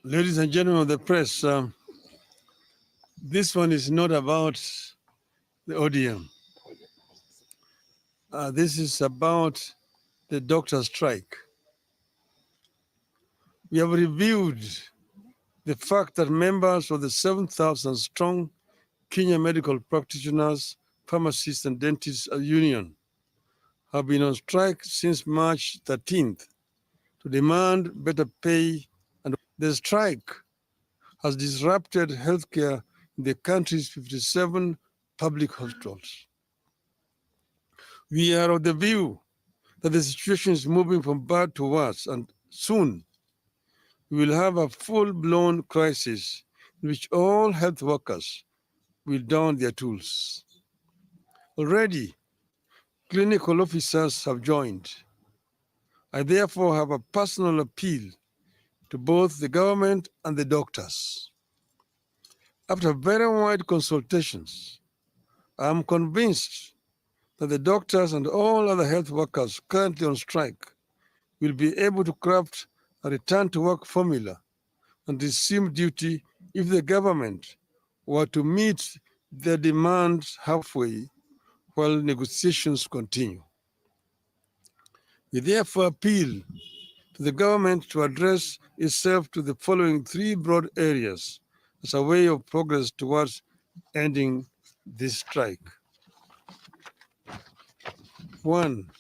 Ladies and gentlemen of the press, this one is not about the ODM. This is about the doctor strike. We have reviewed the fact that members of the 7,000 strong Kenya Medical Practitioners, Pharmacists and Dentists Union have been on strike since March 13th to demand better pay, and the strike has disrupted healthcare in the country's 57 public hospitals. We are of the view that the situation is moving from bad to worse, and soon we will have a full-blown crisis in which all health workers will don their tools. Already, clinical officers have joined. I therefore have a personal appeal to both the government and the doctors. After very wide consultations, I am convinced that the doctors and all other health workers currently on strike will be able to craft a return to work formula and resume duty if the government were to meet their demands halfway while negotiations continue. We therefore appeal to the government to address itself to the following three broad areas as a way of progress towards ending this strike. 1.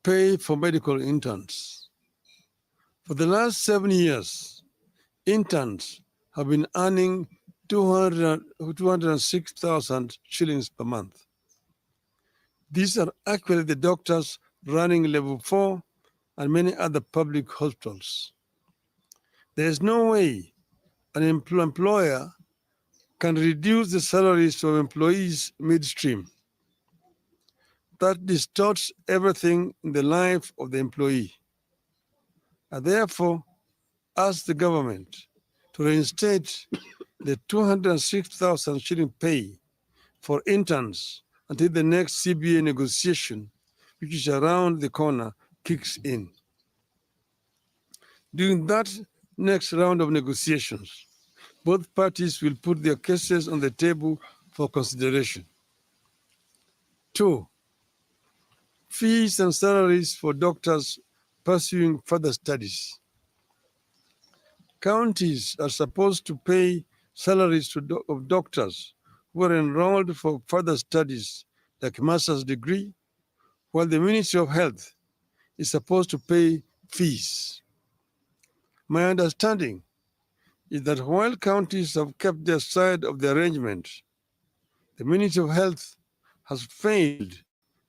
Pay for medical interns. For the last 7 years, interns have been earning 206,000 shillings per month. These are actually the doctors running level 4 and many other public hospitals. There is no way an employer can reduce the salaries of employees midstream. That distorts everything in the life of the employee. I therefore ask the government to reinstate the 206,000 shilling pay for interns until the next CBA negotiation, which is around the corner, kicks in. During that next round of negotiations, both parties will put their cases on the table for consideration. 2. Fees and salaries for doctors pursuing further studies. Counties are supposed to pay salaries of doctors who are enrolled for further studies like master's degree, while the Ministry of Health is supposed to pay fees. My understanding is that while counties have kept their side of the arrangement, the Ministry of Health has failed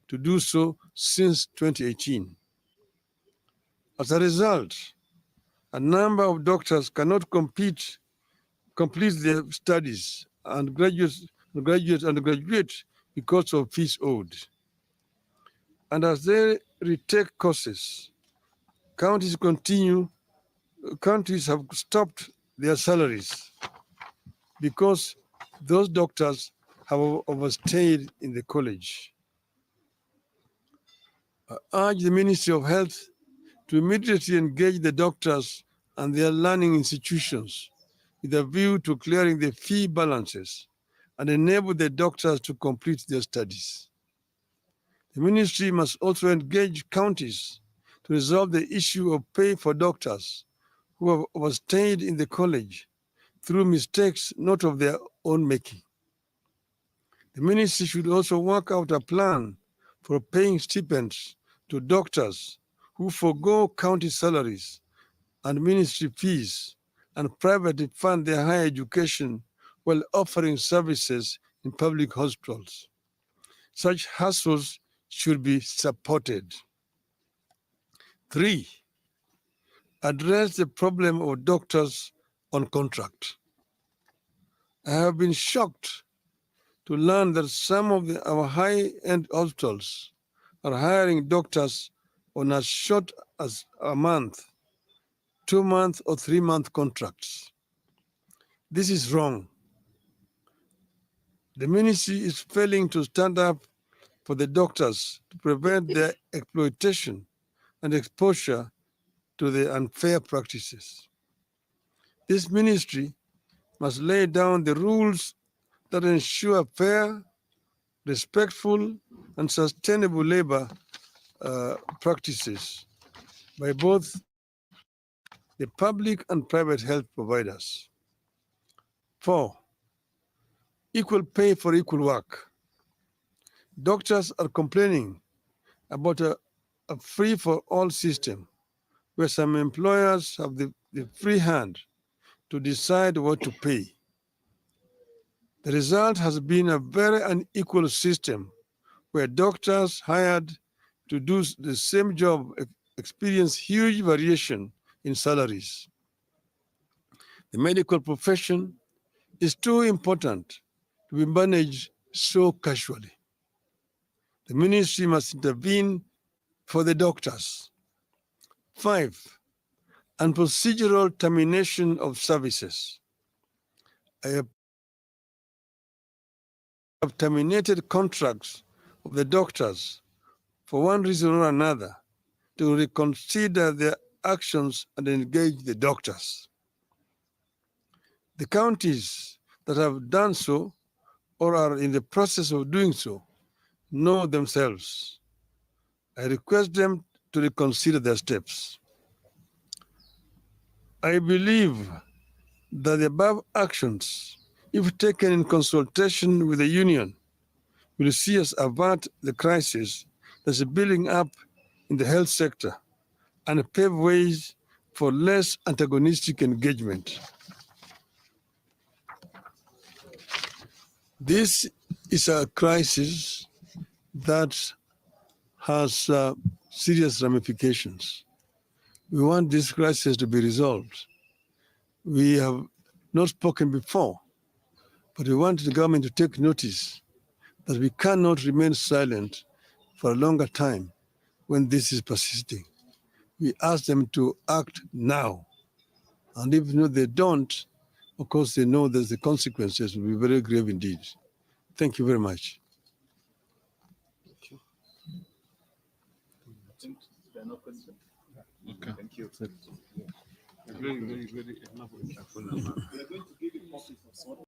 to do so since 2018. As a result, a number of doctors cannot complete their studies and graduate because of fees owed. And as they retake courses, counties have stopped their salaries because those doctors have overstayed in the college. I urge the Ministry of Health to immediately engage the doctors and their learning institutions with a view to clearing the fee balances and enable the doctors to complete their studies. The ministry must also engage counties to resolve the issue of pay for doctors who have overstayed in the college through mistakes not of their own making. The ministry should also work out a plan for paying stipends to doctors who forego county salaries and ministry fees and privately fund their higher education while offering services in public hospitals. Such hustles should be supported. 3. Address the problem of doctors on contract. I have been shocked to learn that some of our high-end hospitals are hiring doctors on as short as a month, 2-month or 3-month contracts. This is wrong. The ministry is failing to stand up for the doctors to prevent their exploitation and exposure to the unfair practices. This ministry must lay down the rules that ensure fair, respectful, and sustainable labor practices by both the public and private health providers. 4. Equal pay for equal work. Doctors are complaining about a free-for-all system where some employers have the free hand to decide what to pay. The result has been a very unequal system where doctors hired to do the same job experience huge variation in salaries. The medical profession is too important to be managed so casually. The ministry must intervene for the doctors. 5. And procedural termination of services. I have terminated contracts of the doctors for one reason or another to reconsider their actions and engage the doctors. The counties that have done so or are in the process of doing so know themselves. I request them to reconsider their steps. I believe that the above actions, if taken in consultation with the union, will see us avert the crisis that's building up in the health sector and pave ways for less antagonistic engagement. This is a crisis that has serious ramifications. We want this crisis to be resolved. We have not spoken before, but we want the government to take notice that we cannot remain silent for a longer time when this is persisting. We ask them to act now. And if they don't, of course, they know that the consequences will be very grave indeed. Thank you very much. There are no questions. Okay. Thank you. Very, very, very elaborate. We are going to give you copies of